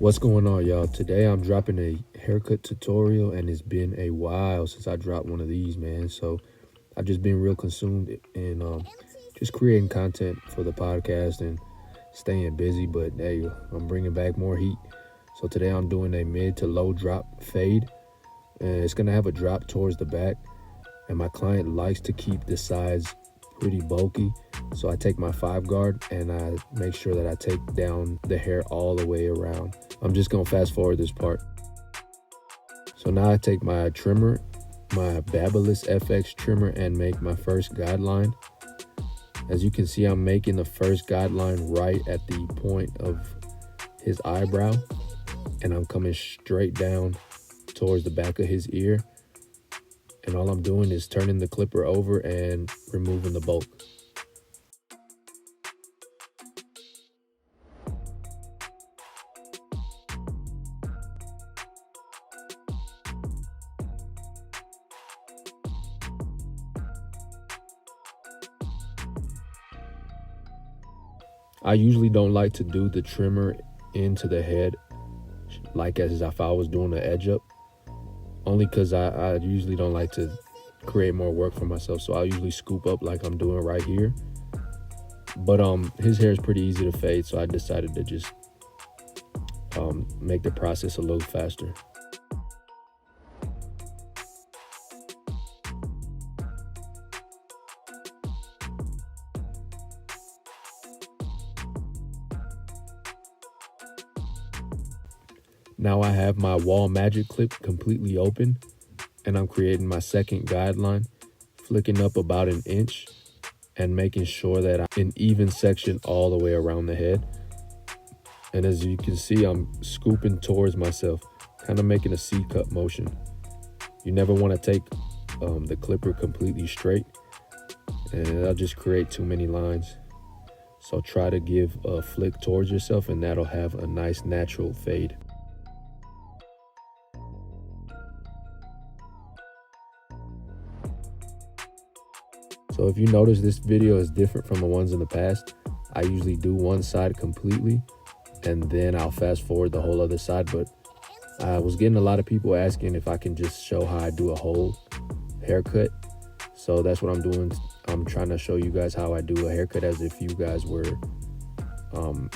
What's going on, y'all? Today I'm dropping a haircut tutorial, and it's been a while since I dropped one of these, man. So I've just been real consumed in just creating content for the podcast and staying busy. But hey, I'm bringing back more heat. So today I'm doing a mid to low drop fade, and it's gonna have a drop towards the back. And my client likes to keep the sides pretty bulky, so I take my 5 guard and I make sure that I take down the hair all the way around. I'm just gonna fast forward this part. So now I take my trimmer, my Babyliss FX trimmer, and make my first guideline. As you can see, I'm making the first guideline right at the point of his eyebrow, and I'm coming straight down towards the back of his ear. And all I'm doing is turning the clipper over and removing the bulk. I usually don't like to do the trimmer into the head like as if I was doing an edge up, only because I usually don't like to create more work for myself. So I usually scoop up like I'm doing right here. But his hair is pretty easy to fade, so I decided to just make the process a little faster. Now I have my wall magic clip completely open, and I'm creating my second guideline, flicking up about an inch and making sure that I'm in even section all the way around the head. And as you can see, I'm scooping towards myself, kind of making a C-cut motion. You never want to take the clipper completely straight, and that'll just create too many lines. So try to give a flick towards yourself, and that'll have a nice natural fade. So if you notice, this video is different from the ones in the past. I usually do one side completely and then I'll fast forward the whole other side, but I was getting a lot of people asking if I can just show how I do a whole haircut. So that's what I'm doing. I'm trying to show you guys how I do a haircut as if you guys were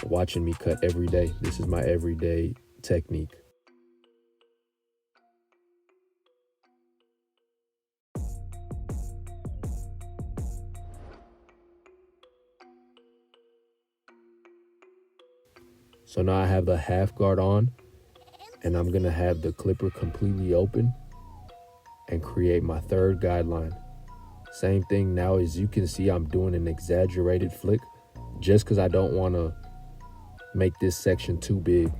watching me cut every day. This is my everyday technique. So now I have the half guard on, and I'm gonna have the clipper completely open and create my third guideline. Same thing now. As you can see, I'm doing an exaggerated flick just because I don't want to make this section too big.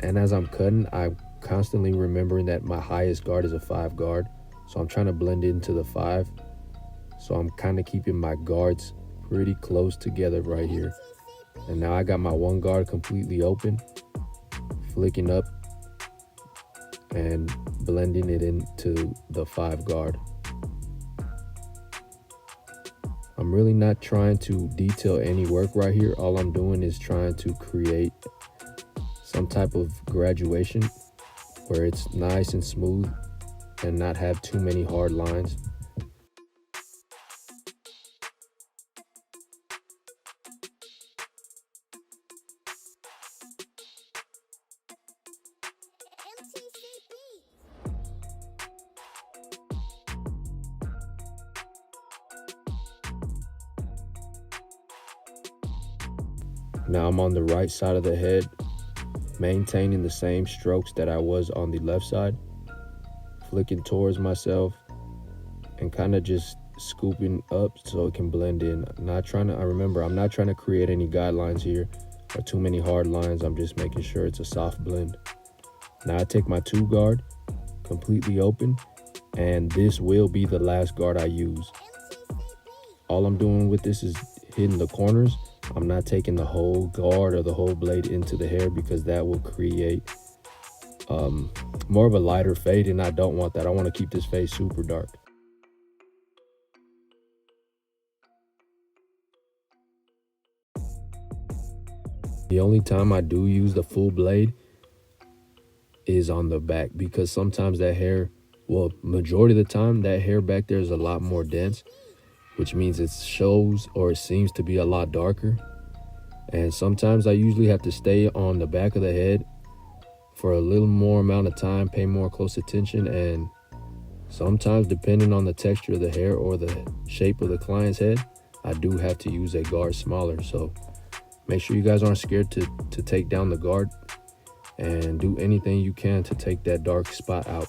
And as I'm cutting, I'm constantly remembering that my highest guard is a 5 guard. So I'm trying to blend into the 5. So I'm kind of keeping my guards pretty close together right here. And now I got my 1 guard completely open, flicking up and blending it into the 5 guard. I'm really not trying to detail any work right here. All I'm doing is trying to create some type of graduation where it's nice and smooth and not have too many hard lines. Now I'm on the right side of the head, maintaining the same strokes that I was on the left side, flicking towards myself and kind of just scooping up so it can blend in. I'm not trying to create any guidelines here or too many hard lines. I'm just making sure it's a soft blend. Now I take my 2 guard completely open, and this will be the last guard I use. All I'm doing with this is hitting the corners. I'm not taking the whole guard or the whole blade into the hair because that will create more of a lighter fade, and I don't want that. I want to keep this fade super dark. The only time I do use the full blade is on the back, because sometimes that hair, well, majority of the time, that hair back there is a lot more dense, which means it shows or it seems to be a lot darker. And sometimes I usually have to stay on the back of the head for a little more amount of time, pay more close attention. And sometimes, depending on the texture of the hair or the shape of the client's head, I do have to use a guard smaller. So make sure you guys aren't scared to take down the guard and do anything you can to take that dark spot out.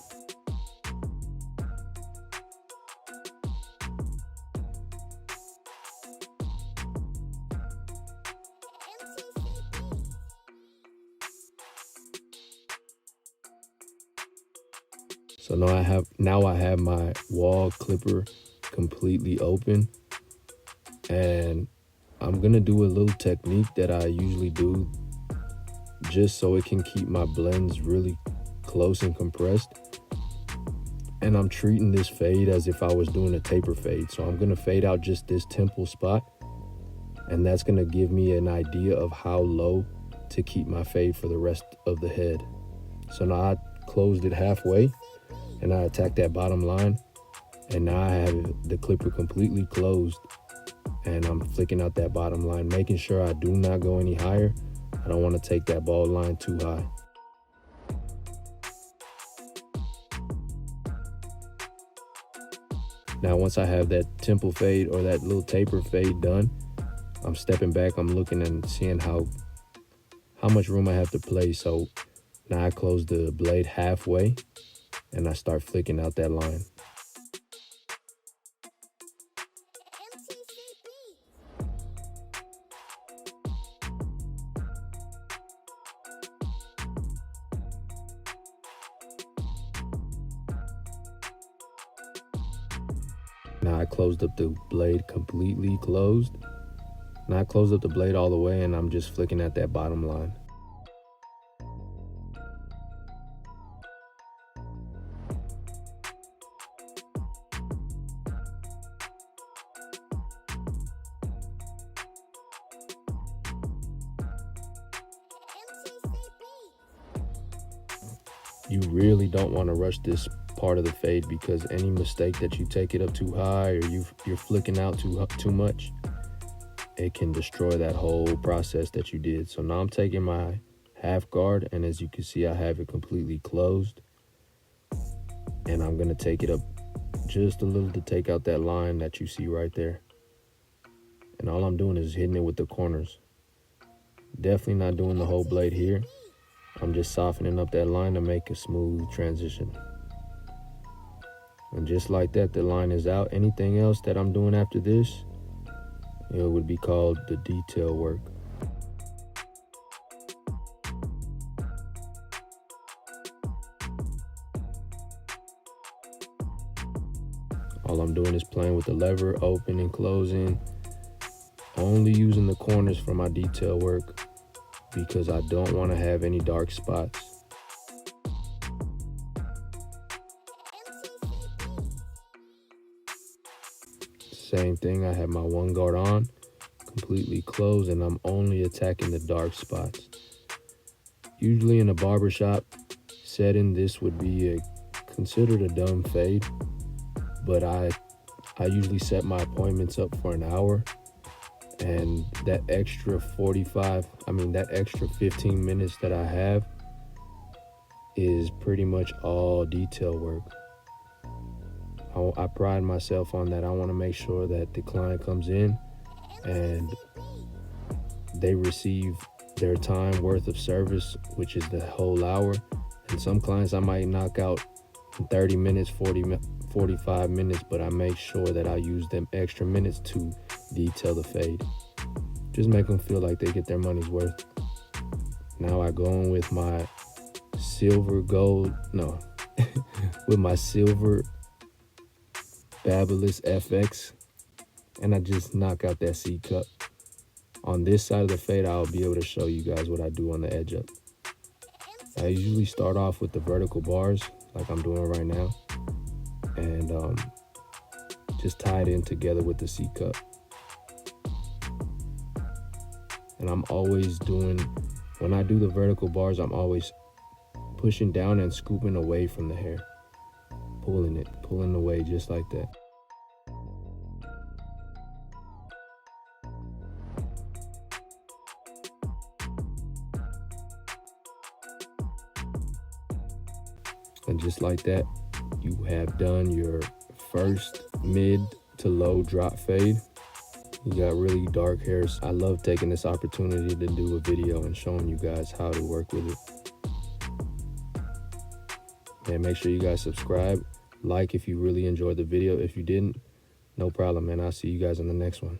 So now I have my wall clipper completely open, and I'm gonna do a little technique that I usually do just so it can keep my blends really close and compressed. And I'm treating this fade as if I was doing a taper fade. So I'm gonna fade out just this temple spot, and that's gonna give me an idea of how low to keep my fade for the rest of the head. So now I closed it halfway and I attack that bottom line, and now I have the clipper completely closed, and I'm flicking out that bottom line, making sure I do not go any higher. I don't want to take that bald line too high. Now once I have that temple fade or that little taper fade done, I'm stepping back, I'm looking and seeing how much room I have to play. So now I close the blade halfway and I start flicking out that line. Now I closed up the blade completely closed. Now I closed up the blade all the way, and I'm just flicking at that bottom line. You really don't want to rush this part of the fade, because any mistake that you take it up too high or you're flicking out too much, it can destroy that whole process that you did. So now I'm taking my half guard, and as you can see, I have it completely closed, and I'm going to take it up just a little to take out that line that you see right there. And all I'm doing is hitting it with the corners. Definitely not doing the whole blade here. I'm just softening up that line to make a smooth transition. And just like that, the line is out. Anything else that I'm doing after this, it would be called the detail work. All I'm doing is playing with the lever, open and closing, only using the corners for my detail work because I don't want to have any dark spots. Same thing, I have my one guard on, completely closed, and I'm only attacking the dark spots. Usually in a barbershop setting, this would be considered a dumb fade, but I usually set my appointments up for an hour, and that extra 15 minutes that I have is pretty much all detail work. I pride myself on that. I want to make sure that the client comes in and they receive their time worth of service, which is the whole hour. And some clients I might knock out in 30 minutes, 45 minutes, but I make sure that I use them extra minutes to detail the fade. Just make them feel like they get their money's worth. Now I go in with my with my silver Fabulous FX, and I just knock out that C cut. On this side of the fade, I'll be able to show you guys what I do on the edge up. I usually start off with the vertical bars like I'm doing right now, and just tie it in together with the C cut. And I'm always when I do the vertical bars, I'm always pushing down and scooping away from the hair, pulling away just like that. And just like that, you have done your first mid to low drop fade. You got really dark hairs. I love taking this opportunity to do a video and showing you guys how to work with it. And make sure you guys subscribe, like if you really enjoyed the video. If you didn't, no problem, man. I'll see you guys in the next one.